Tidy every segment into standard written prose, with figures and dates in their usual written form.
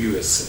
USA।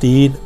3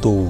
2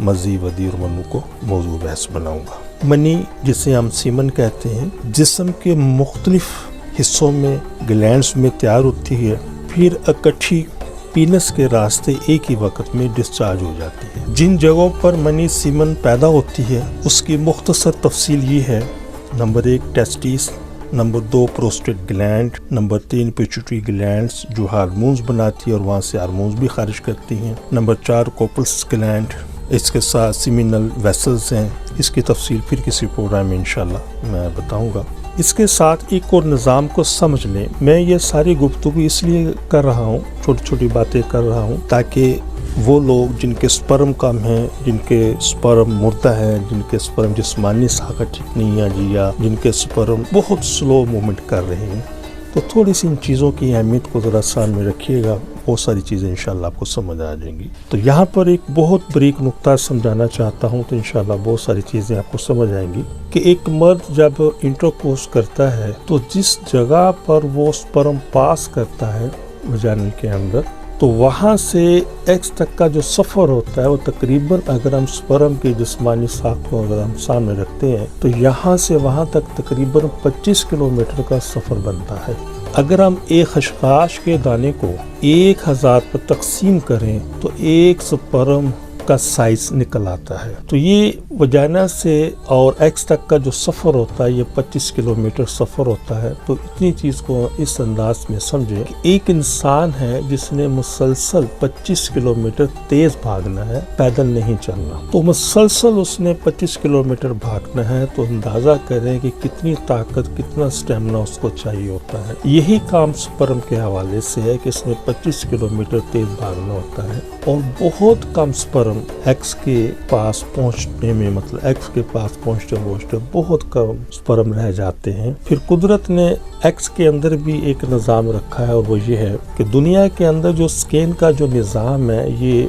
مزید ودی اور منو کو موضوع بحث بناؤں گا۔ منی جسے ہم سیمن کہتے ہیں، جسم کے مختلف حصوں میں گلینڈز میں تیار ہوتی ہے، پھر اکٹھی پینس کے راستے ایک ہی وقت میں ڈسچارج ہو جاتی ہے۔ جن جگہوں پر منی سیمن پیدا ہوتی ہے اس کی مختصر تفصیل یہ ہے: نمبر 1 ٹیسٹیس، نمبر 2 پروسٹیٹ گلینڈ، نمبر 3 پیچوٹری گلینڈز جو ہارمونز بناتی ہے اور وہاں سے ہارمونز بھی خارج کرتی ہیں، نمبر 4 کوپلس گلینڈ، اس کے ساتھ سیمینل ویسلز ہیں، اس کی تفصیل پھر کسی پروگرام میں انشاءاللہ میں بتاؤں گا۔ اس کے ساتھ ایک اور نظام کو سمجھ لیں، میں یہ ساری گفتگو اس لیے کر رہا ہوں، چھوٹی چھوٹی باتیں کر رہا ہوں تاکہ وہ لوگ جن کے سپرم کم ہیں، جن کے سپرم مردہ ہے، جن کے سپرم جسمانی ساخت ٹھیک نہیں ہے یا جن کے سپرم بہت سلو موومنٹ کر رہے ہیں، تو تھوڑی سی ان چیزوں کی اہمیت کو ذرا سامنے رکھیے گا، بہت ساری چیزیں انشاءاللہ آپ کو سمجھ آ جائیں گی۔ تو یہاں پر ایک بہت بریک نقطہ سمجھانا چاہتا ہوں، تو انشاءاللہ بہت ساری چیزیں آپ کو سمجھ آئیں گی کہ ایک مرد جب انٹرکورس کرتا ہے تو جس جگہ پر وہ سپرم پاس کرتا ہے وجائنا کے اندر، تو وہاں سے ایکس تک کا جو سفر ہوتا ہے وہ تقریباً، اگر ہم سپرم کی جسمانی ساخت کو اگر ہم سامنے رکھتے ہیں تو یہاں سے وہاں تک تقریباً 25 کلومیٹر کا سفر بنتا ہے۔ اگر ہم ایک خشخاش کے دانے کو 1000 پر تقسیم کریں تو ایک سپرم کا سائز نکل آتا ہے۔ تو یہ وجائنا سے اور ایکس تک کا جو سفر ہوتا ہے یہ 25 کلومیٹر سفر ہوتا ہے۔ تو اتنی چیز کو اس انداز میں سمجھیں کہ ایک انسان ہے جس نے مسلسل 25 کلومیٹر تیز بھاگنا ہے، پیدل نہیں چلنا، تو مسلسل اس نے 25 کلومیٹر بھاگنا ہے، تو اندازہ کریں کہ کتنی طاقت، کتنا سٹیمنا اس کو چاہیے ہوتا ہے۔ یہی کام سپرم کے حوالے سے ہے کہ اس میں 25 کلومیٹر تیز بھاگنا ہوتا ہے اور بہت کم سپرم ایکس کے پاس پہنچنے میں، مطلب ایکس کے پاس پہنچتے بہت کم سپرم رہ جاتے ہیں۔ پھر قدرت نے ایکس کے اندر بھی ایک نظام رکھا ہے، اور وہ یہ ہے کہ دنیا کے اندر جو سکین کا جو نظام ہے یہ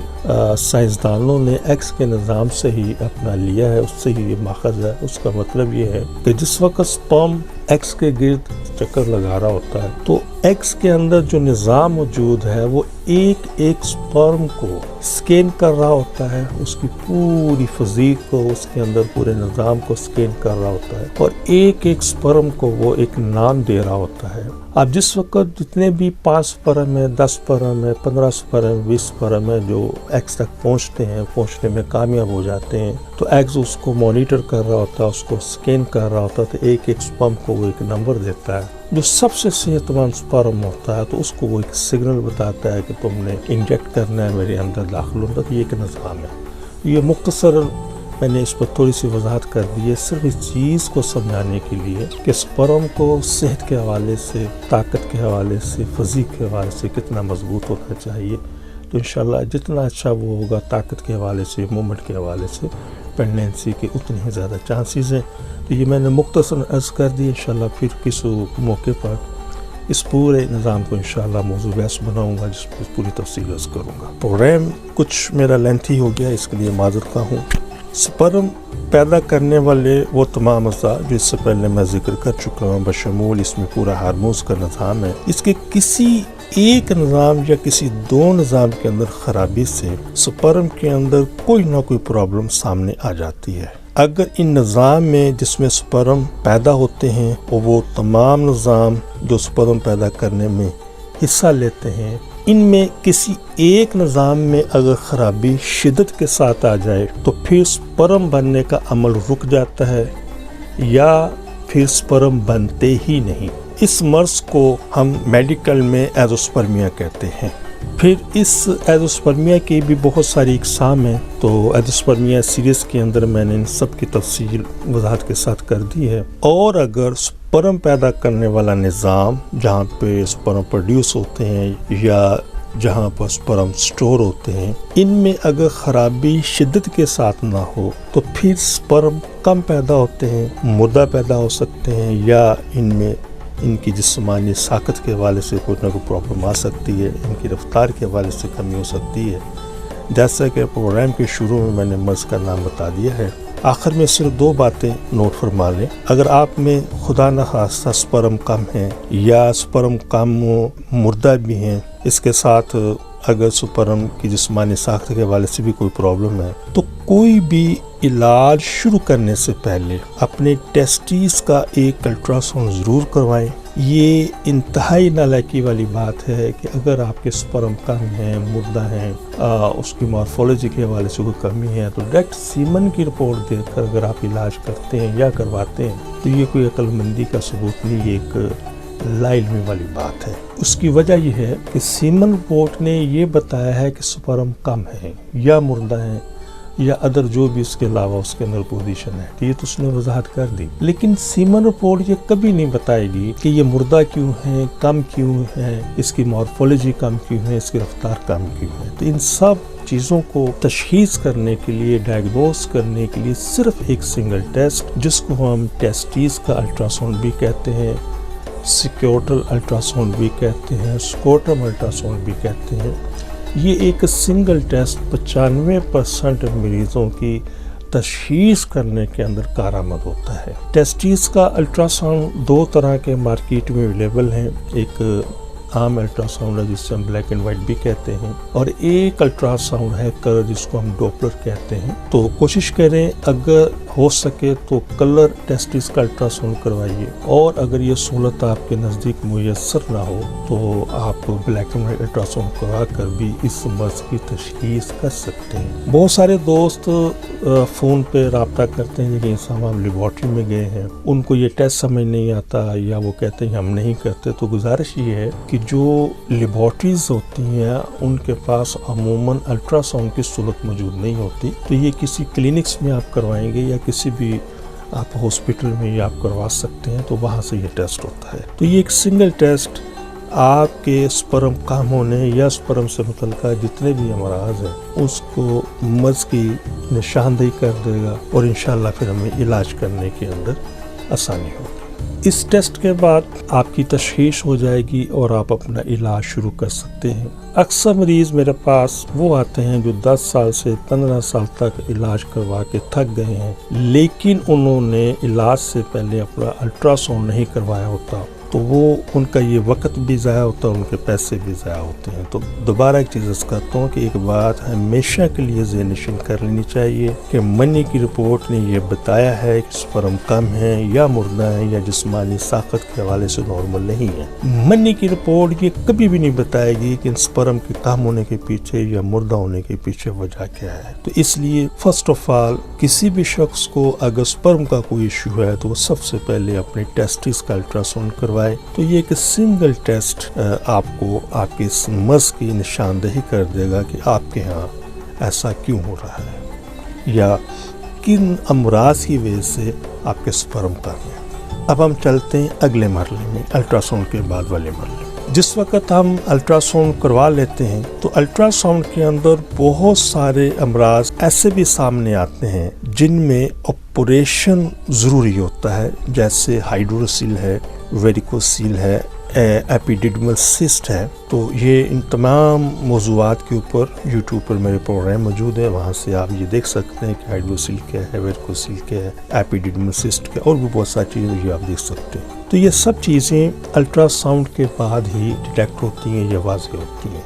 سائنسدانوں نے ایکس کے نظام سے ہی اپنا لیا ہے، اس سے ہی یہ ماخذ ہے۔ اس کا مطلب یہ ہے کہ جس وقت سپرم ایکس کے گرد چکر لگا رہا ہوتا ہے تو ایکس کے اندر جو نظام موجود ہے وہ ایک ایک سپرم کو سکین کر رہا ہوتا ہے، اس کی پوری فزیک کو، اس کے اندر پورے نظام کو سکین کر رہا ہوتا ہے، اور ایک ایک سپرم کو وہ ایک نام دے رہا ہوتا ہے۔ اب جس وقت جتنے بھی 5 سپرم ہے، 10 سپرم ہے، 15 سپرم، 20 سپرم ہے جو ایکس تک پہنچتے ہیں، پہنچنے میں کامیاب ہو جاتے ہیں، تو ایکس اس کو مانیٹر کر رہا ہوتا ہے، اس کو سکین کر رہا ہوتا ہے، تو ایک ایک سپرم کو وہ ایک نمبر دیتا ہے۔ جو سب سے صحت مند سپرم ہوتا ہے تو اس کو وہ ایک سگنل بتاتا ہے کہ تم نے انجیکٹ کرنا ہے، میرے اندر داخل ہوتا ہے۔ تو یہ ایک نظام ہے۔ یہ مختصر میں نے اس پر تھوڑی سی وضاحت کر دی ہے، صرف اس چیز کو سمجھانے کے لیے کہ سپرم کو صحت کے حوالے سے، طاقت کے حوالے سے، فزیک کے حوالے سے کتنا مضبوط ہونا چاہیے۔ تو انشاءاللہ جتنا اچھا وہ ہوگا طاقت کے حوالے سے، مومنٹ کے حوالے سے، پریگنینسی کے اتنے ہی زیادہ چانسز ہیں۔ تو یہ میں نے مختصر عرض کر دی، انشاءاللہ پھر کسی موقع پر اس پورے نظام کو انشاءاللہ موضوع بحث بناؤں گا، جس پر پوری تفصیل عرض کروں گا۔ پروگرام کچھ میرا لینتھی ہو گیا، اس کے لیے معذرت خواہ ہوں۔ سپرم پیدا کرنے والے وہ تمام اجزاء جو اس سے پہلے میں ذکر کر چکا ہوں، بشمول اس میں پورا ہارمونز کا نظام ہے، اس کے کسی ایک نظام یا کسی 2 نظام کے اندر خرابی سے سپرم کے اندر کوئی نہ کوئی پرابلم سامنے آ جاتی ہے۔ اگر ان نظام میں جس میں سپرم پیدا ہوتے ہیں اور وہ تمام نظام جو سپرم پیدا کرنے میں حصہ لیتے ہیں، ان میں کسی ایک نظام میں اگر خرابی شدت کے ساتھ آ جائے تو پھر سپرم بننے کا عمل رک جاتا ہے یا پھر سپرم بنتے ہی نہیں۔ اس مرض کو ہم میڈیکل میں ایزوسپرمیا کہتے ہیں۔ پھر اس ایزوسپرمیا کی بھی بہت ساری اقسام ہیں، تو ایزوسپرمیا سیریز کے اندر میں نے ان سب کی تفصیل وضاحت کے ساتھ کر دی ہے۔ اور اگر سپرم پیدا کرنے والا نظام جہاں پہ سپرم پروڈیوس ہوتے ہیں یا جہاں پر سپرم سٹور ہوتے ہیں، ان میں اگر خرابی شدت کے ساتھ نہ ہو تو پھر سپرم کم پیدا ہوتے ہیں، مردہ پیدا ہو سکتے ہیں، یا ان میں ان کی جسمانی ساخت کے حوالے سے کوئی نہ کوئی پرابلم آ سکتی ہے، ان کی رفتار کے حوالے سے کمی ہو سکتی ہے۔ جیسا کہ پروگرام کے شروع میں نے مرض کا نام بتا دیا ہے، آخر میں صرف 2 باتیں نوٹ فرما لیں۔ اگر آپ میں خدا نخواستہ سپرم کم ہے یا سپرم کم مردہ بھی ہیں، اس کے ساتھ اگر سپرم کی جسمانی ساخت کے حوالے سے بھی کوئی پرابلم ہے تو کوئی بھی علاج شروع کرنے سے پہلے اپنے ٹیسٹیز کا ایک الٹرا ساؤنڈ ضرور کروائیں. یہ انتہائی نالائکی والی بات ہے کہ اگر آپ کے سپرم کم ہیں، مردہ ہیں، اس کی مارفولوجی کے حوالے سے کوئی کمی ہے تو ڈائریکٹ سیمن کی رپورٹ دیکھ کر اگر آپ علاج کرتے ہیں یا کرواتے ہیں تو یہ کوئی عقل مندی کا ثبوت نہیں، یہ ایک لا علمی والی بات ہے. اس کی وجہ یہ ہے کہ سیمن رپورٹ نے یہ بتایا ہے کہ سپرم کم ہے یا مردہ ہیں یا ادر جو بھی اس کے علاوہ اس کے اندر پوزیشن ہے، تو یہ تو اس نے وضاحت کر دی. لیکن سیمن رپورٹ یہ کبھی نہیں بتائے گی کہ یہ مردہ کیوں ہے، کم کیوں ہے، اس کی مارفولوجی کم کیوں ہے، اس کی رفتار کم کیوں ہے. تو ان سب چیزوں کو تشخیص کرنے کے لیے، ڈائگنوز کرنے کے لیے صرف ایک سنگل ٹیسٹ جس کو ہم ٹیسٹیز کا الٹرا ساؤنڈ بھی کہتے ہیں، سیکیوٹل الٹرا ساؤنڈ بھی کہتے ہیں، سکوٹرم الٹرا ساؤنڈ بھی کہتے ہیں. یہ ایک سنگل ٹیسٹ 95% مریضوں کی تشخیص کرنے کے اندر کارآمد ہوتا ہے. ٹیسٹیز کا الٹرا ساؤنڈ دو طرح کے مارکیٹ میں اویلیبل ہیں، ایک عام الٹرا ساؤنڈ ہے جس سے ہم بلیک اینڈ وائٹ بھی کہتے ہیں، اور ایک الٹرا ساؤنڈ ہے کلر جس کو ہم ڈوپلر کہتے ہیں. تو کوشش کریں اگر ہو سکے تو کلر ٹیسٹیز کا الٹرا ساؤنڈ کروائیے، اور اگر یہ سہولت آپ کے نزدیک میسر نہ ہو تو آپ black and white ultra sound کروا کر بھی اس مرض کی تشخیص کر سکتے ہیں. بہت سارے دوست فون پہ رابطہ کرتے ہیں کہ صاحب ہم لیبارٹری میں گئے ہیں، ان کو یہ ٹیسٹ سمجھ نہیں آتا یا وہ کہتے ہیں ہم نہیں کرتے. تو گزارش یہ ہے کہ جو لیبارٹریز ہوتی ہیں ان کے پاس عموماً الٹرا ساؤنڈ کی سہولت موجود نہیں ہوتی، تو یہ کسی کلینکس میں آپ کروائیں گے یا کسی بھی آپ ہاسپٹل میں یہ آپ کروا سکتے ہیں، تو وہاں سے یہ ٹیسٹ ہوتا ہے. تو یہ ایک سنگل ٹیسٹ آپ کے سپرم کم ہونے یا سپرم سے متعلقہ جتنے بھی امراض ہیں اس کو مرض کی نشاندہی کر دے گا، اور انشاءاللہ پھر ہمیں علاج کرنے کے اندر آسانی ہوگی. اس ٹیسٹ کے بعد آپ کی تشخیص ہو جائے گی اور آپ اپنا علاج شروع کر سکتے ہیں. اکثر مریض میرے پاس وہ آتے ہیں جو 10 سال سے 15 سال تک علاج کروا کے تھک گئے ہیں، لیکن انہوں نے علاج سے پہلے اپنا الٹرا ساؤنڈ نہیں کروایا ہوتا، تو وہ ان کا یہ وقت بھی ضائع ہوتا ہے، ان کے پیسے بھی ضائع ہوتے ہیں. تو دوبارہ ایک چیز عرض کرتا ہوں کہ ایک بات ہمیشہ کے لیے ذہن نشین کر لینی چاہیے کہ منی کی رپورٹ نے یہ بتایا ہے کہ سپرم کم ہے یا مردہ ہے یا جسمانی ساخت کے حوالے سے نارمل نہیں ہے. منی کی رپورٹ یہ کبھی بھی نہیں بتائے گی کہ سپرم کے کم ہونے کے پیچھے یا مردہ ہونے کے پیچھے وجہ کیا ہے. تو اس لیے فرسٹ آف آل کسی بھی شخص کو اگر سپرم کا کوئی ایشو ہے تو وہ سب سے پہلے اپنے ٹیسٹس کا الٹرا ساؤنڈ کروائے. تو یہ ایک سنگل ٹیسٹ آپ کو آپ کے اس مرض کی نشاندہی کر دے گا کہ آپ کے ہاں ایسا کیوں ہو رہا ہے یا کن امراض کی وجہ سے آپ کے سپرم کم ہیں. اب ہم چلتے ہیں اگلے مرحلے میں، الٹرا ساؤنڈ کے بعد والے مرحلے. جس وقت ہم الٹرا ساؤنڈ کروا لیتے ہیں تو الٹرا ساؤنڈ کے اندر بہت سارے امراض ایسے بھی سامنے آتے ہیں جن میں آپریشن ضروری ہوتا ہے، جیسے ہائیڈروسیل ہے، ویریکوسیل ہے، ایپیڈیڈمل سسٹ ہے. تو یہ ان تمام موضوعات کے اوپر یوٹیوب پر میرے پروگرام موجود ہے، وہاں سے آپ یہ دیکھ سکتے ہیں کہ ہائیڈروسیل کیا ہے، ویریکوسیل کیا ہے، ایپیڈیڈمل سسٹ کیا ہے، اور بھی بہت ساری چیزیں یہ آپ دیکھ سکتے ہیں. تو یہ سب چیزیں الٹرا ساؤنڈ کے بعد ہی ڈیٹیکٹ ہوتی ہیں یا واضح ہوتی ہیں.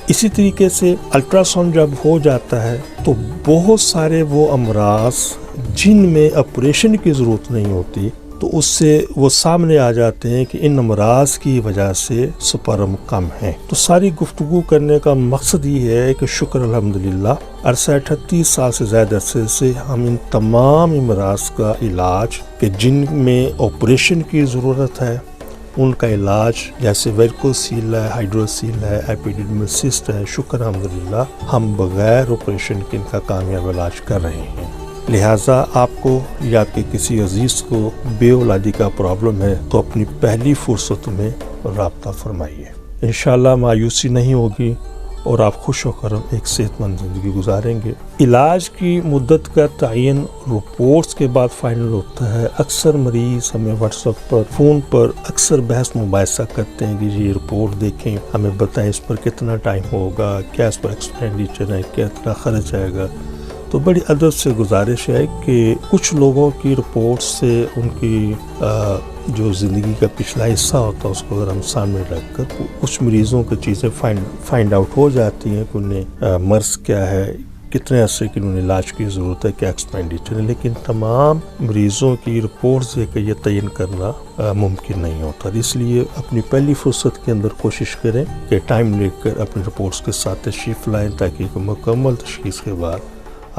اسی طریقے سے الٹرا ساؤنڈ جب ہو جاتا ہے تو بہت سارے وہ امراض جن میں آپریشن کی ضرورت نہیں ہوتی تو اس سے وہ سامنے آ جاتے ہیں کہ ان امراض کی وجہ سے سپرم کم ہیں. تو ساری گفتگو کرنے کا مقصد یہ ہے کہ شکر الحمدللہ عرصہ 38 سال سے زیادہ عرصے سے ہم ان تمام امراض کا علاج کہ جن میں آپریشن کی ضرورت ہے ان کا علاج جیسے ویریکوسیل ہے، ہائیڈروسیل ہے، ایپیڈیڈمل سسٹ ہے، شکر الحمدللہ ہم بغیر آپریشن کے ان کا کامیاب علاج کر رہے ہیں. لہٰذا آپ کو یا آپ کے کسی عزیز کو بے اولادی کا پرابلم ہے تو اپنی پہلی فرصت میں رابطہ فرمائیے. انشاءاللہ مایوسی نہیں ہوگی اور آپ خوش و خرم ایک صحت مند زندگی گزاریں گے. علاج کی مدت کا تعین رپورٹس کے بعد فائنل ہوتا ہے. اکثر مریض ہمیں واٹس ایپ پر، فون پر اکثر بحث مباحثہ کرتے ہیں کہ یہ رپورٹ دیکھیں، ہمیں بتائیں اس پر کتنا ٹائم ہوگا، کیا اس پر ایکسپینڈیچر ہے، کتنا خرچ آئے گا. تو بڑی ادب سے گزارش ہے کہ کچھ لوگوں کی رپورٹ سے ان کی جو زندگی کا پچھلا حصہ ہوتا ہے اس کو اگر ہم سامنے رکھ کر کچھ مریضوں کی چیزیں فائنڈ آؤٹ ہو جاتی ہیں کہ انہیں مرض کیا ہے، کتنے عرصے کی انہیں علاج کی ضرورت ہے، کیا ایکسپینڈیچر ہے، لیکن تمام مریضوں کی رپورٹس دے کر یہ تعین کرنا ممکن نہیں ہوتا۔ اس لیے اپنی پہلی فرصت کے اندر کوشش کریں کہ ٹائم لے کر اپنی رپورٹس کے ساتھ تشریف لائیں تاکہ ایک مکمل تشخیص کے بعد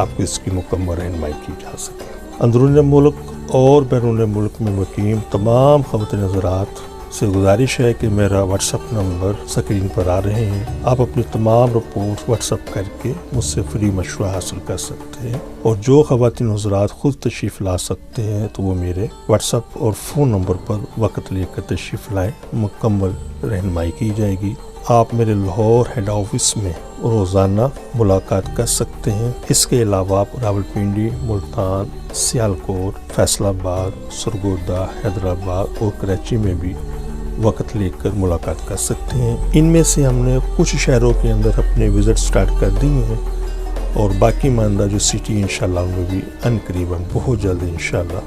آپ کو اس کی مکمل رہنمائی کی جا سکے۔ اندرون ملک اور بیرون ملک میں مقیم تمام خواتین حضرات سے گزارش ہے کہ میرا واٹس ایپ نمبر سکرین پر آ رہے ہیں، آپ اپنی تمام رپورٹ واٹس ایپ کر کے مجھ سے فری مشورہ حاصل کر سکتے ہیں، اور جو خواتین حضرات خود تشریف لا سکتے ہیں تو وہ میرے واٹس ایپ اور فون نمبر پر وقت لے کر تشریف لائیں، مکمل رہنمائی کی جائے گی۔ آپ میرے لاہور ہیڈ آفس میں روزانہ ملاقات کر سکتے ہیں۔ اس کے علاوہ آپ راولپنڈی، ملتان، سیالکوٹ، فیصل آباد، سرگودا، حیدرآباد اور کراچی میں بھی وقت لے کر ملاقات کر سکتے ہیں۔ ان میں سے ہم نے کچھ شہروں کے اندر اپنے وزٹ سٹارٹ کر دیے ہیں، اور باقی ماندہ جو سٹی انشاءاللہ ان میں بھی ان قریب ہم بہت جلد انشاءاللہ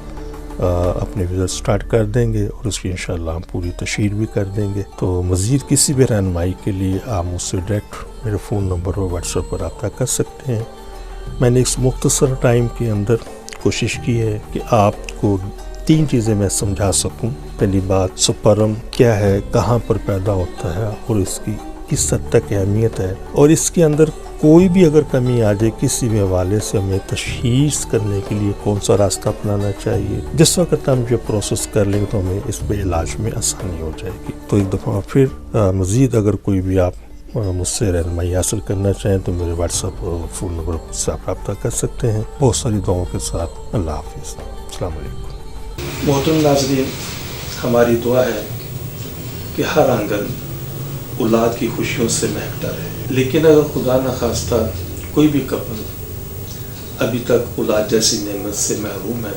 اپنے وزٹ سٹارٹ کر دیں گے، اور اس کی انشاءاللہ ہم پوری تشہیر بھی کر دیں گے۔ تو مزید کسی بھی رہنمائی کے لیے آپ مجھ سے ڈائریکٹ میرے فون نمبر اور واٹس ایپ پر رابطہ کر سکتے ہیں۔ میں نے اس مختصر ٹائم کے اندر کوشش کی ہے کہ آپ کو 3 چیزیں میں سمجھا سکوں۔ پہلی بات، سپرم کیا ہے، کہاں پر پیدا ہوتا ہے اور اس کی کس حد تک اہمیت ہے، اور اس کے اندر کوئی بھی اگر کمی آ جائے کسی بھی حوالے سے ہمیں تشخیص کرنے کے لیے کون سا راستہ اپنانا چاہیے۔ جس وقت ہم یہ پروسیس کر لیں گے تو ہمیں اس پہ علاج میں آسانی ہو جائے گی۔ تو ایک دفعہ پھر مزید اگر کوئی بھی آپ مجھ سے رہنمائی حاصل کرنا چاہیں تو میرے واٹس ایپ اور فون نمبر سے آپ رابطہ کر سکتے ہیں۔ بہت ساری دعاؤں کے ساتھ اللہ حافظ، السلام علیکم۔ محترم ناظرین، ہماری دعا ہے کہ ہر آنگن اولاد کی خوشیوں سے مہکتا رہے، لیکن اگر خدا نخواستہ کوئی بھی کپل ابھی تک اولاد جیسی نعمت سے محروم ہے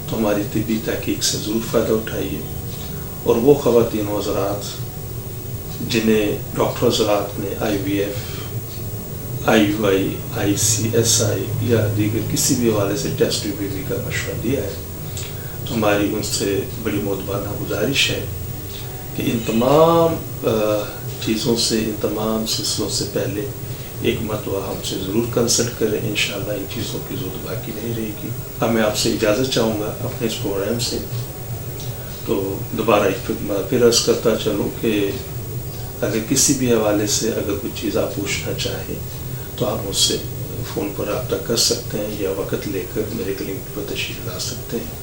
تو ہماری طبی تحقیق سے ضرور فائدہ اٹھائیے، اور وہ خواتین و حضرات جنہیں ڈاکٹر حضرات نے IVF، IUI، ICSI یا دیگر کسی بھی حوالے سے ٹیسٹ بیبی کا مشورہ دیا ہے، تو ہماری ان سے بڑی مؤدبانہ گزارش ہے کہ ان تمام چیزوں سے، ان تمام سلسلوں سے پہلے ایک مرتبہ ہم سے ضرور کنسلٹ کریں۔ انشاءاللہ ان چیزوں کی ضرورت باقی نہیں رہے گی۔ اب میں آپ سے اجازت چاہوں گا اپنے اس پروگرام سے، تو دوبارہ ایک پھر عرض کرتا چلوں کہ اگر کسی بھی حوالے سے اگر کوئی چیز آپ پوچھنا چاہیں تو آپ مجھ سے فون پر رابطہ کر سکتے ہیں، یا وقت لے کر میرے کلینک پر تشریف لا سکتے ہیں۔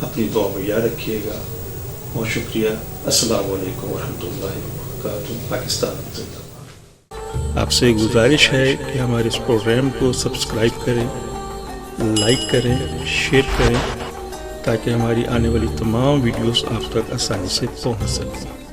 اپنی دعا میں یاد رکھیے گا۔ بہت شکریہ۔ السلام علیکم ورحمۃ اللہ وبرکاتہ۔ پاکستان زندہ باد۔ آپ سے گزارش ہے کہ ہمارے اس پروگرام کو سبسکرائب کریں، لائک کریں، شیئر کریں، تاکہ ہماری آنے والی تمام ویڈیوز آپ تک آسانی سے پہنچ سکیں۔